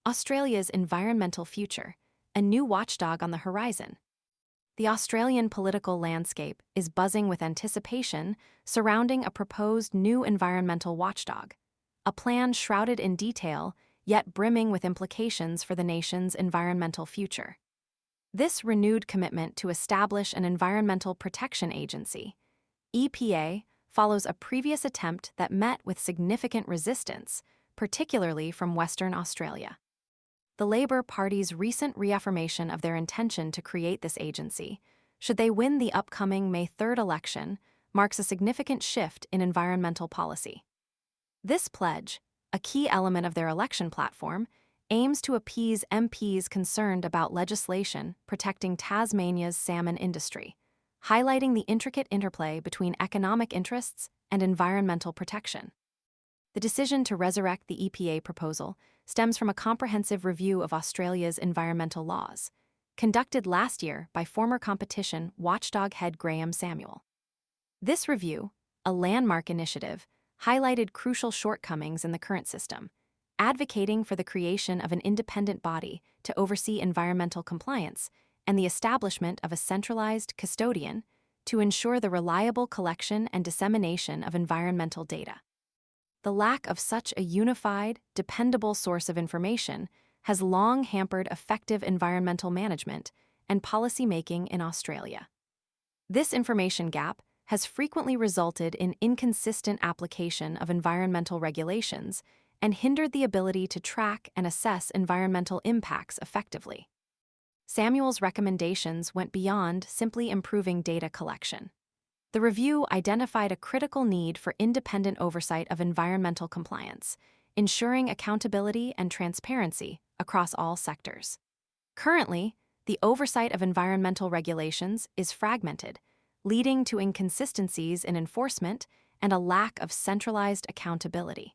Australia's environmental future, a new watchdog on the horizon. The Australian political landscape is buzzing with anticipation surrounding a proposed new environmental watchdog, a plan shrouded in detail yet brimming with implications for the nation's environmental future. This renewed commitment to establish an environmental protection agency, EPA, follows a previous attempt that met with significant resistance, particularly from Western Australia. The Labour Party's recent reaffirmation of their intention to create this agency, should they win the upcoming May 3rd election, marks a significant shift in environmental policy. This pledge, a key element of their election platform, aims to appease MPs concerned about legislation protecting Tasmania's salmon industry, highlighting the intricate interplay between economic interests and environmental protection. The decision to resurrect the EPA proposal stems from a comprehensive review of Australia's environmental laws, conducted last year by former competition watchdog head Graham Samuel. This review, a landmark initiative, highlighted crucial shortcomings in the current system, advocating for the creation of an independent body to oversee environmental compliance and the establishment of a centralized custodian to ensure the reliable collection and dissemination of environmental data. The lack of such a unified, dependable source of information has long hampered effective environmental management and policy-making in Australia. This information gap has frequently resulted in inconsistent application of environmental regulations and hindered the ability to track and assess environmental impacts effectively. Samuel's recommendations went beyond simply improving data collection. The review identified a critical need for independent oversight of environmental compliance, ensuring accountability and transparency across all sectors. Currently, the oversight of environmental regulations is fragmented, leading to inconsistencies in enforcement and a lack of centralized accountability.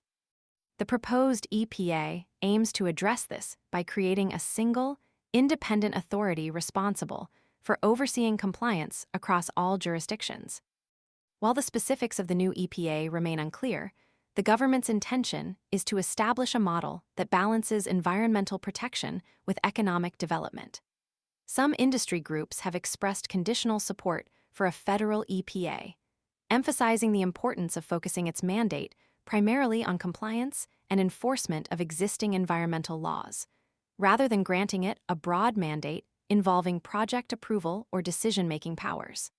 The proposed EPA aims to address this by creating a single, independent authority responsible for overseeing compliance across all jurisdictions. While the specifics of the new EPA remain unclear, the government's intention is to establish a model that balances environmental protection with economic development. Some industry groups have expressed conditional support for a federal EPA, emphasizing the importance of focusing its mandate primarily on compliance and enforcement of existing environmental laws, rather than granting it a broad mandate involving project approval or decision-making powers.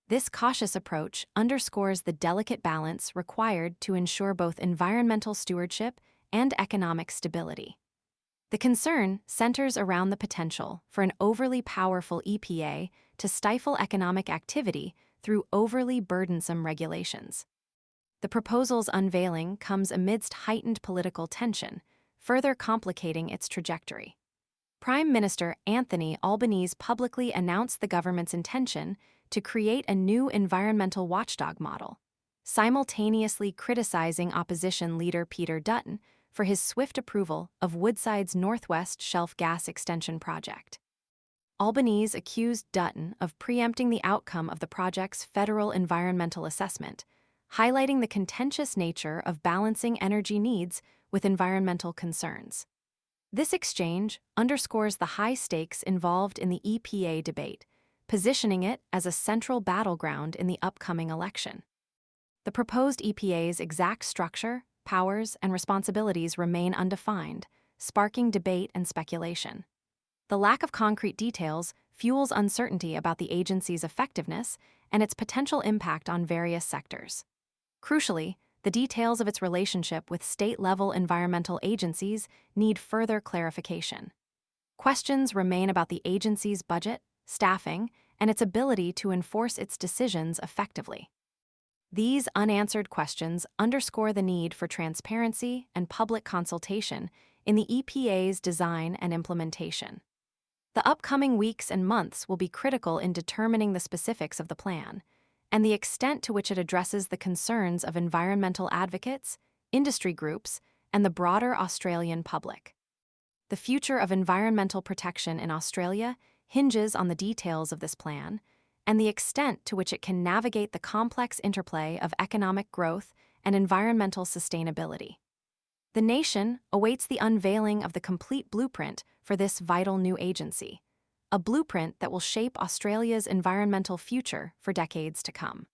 This cautious approach underscores the delicate balance required to ensure both environmental stewardship and economic stability. The concern centers around the potential for an overly powerful EPA to stifle economic activity through overly burdensome regulations. The proposal's unveiling comes amidst heightened political tension, further complicating its trajectory. Prime Minister Anthony Albanese publicly announced the government's intention to create a new environmental watchdog model, simultaneously criticizing opposition leader Peter Dutton for his swift approval of Woodside's Northwest Shelf Gas Extension project. Albanese accused Dutton of preempting the outcome of the project's federal environmental assessment, highlighting the contentious nature of balancing energy needs with environmental concerns. This exchange underscores the high stakes involved in the EPA debate, positioning it as a central battleground in the upcoming election. The proposed EPA's exact structure, powers, and responsibilities remain undefined, sparking debate and speculation. The lack of concrete details fuels uncertainty about the agency's effectiveness and its potential impact on various sectors. Crucially, the details of its relationship with state-level environmental agencies need further clarification. Questions remain about the agency's budget, staffing, and its ability to enforce its decisions effectively. These unanswered questions underscore the need for transparency and public consultation in the EPA's design and implementation. The upcoming weeks and months will be critical in determining the specifics of the plan and the extent to which it addresses the concerns of environmental advocates, industry groups, and the broader Australian public. The future of environmental protection in Australia hinges on the details of this plan and the extent to which it can navigate the complex interplay of economic growth and environmental sustainability. The nation awaits the unveiling of the complete blueprint for this vital new agency, a blueprint that will shape Australia's environmental future for decades to come.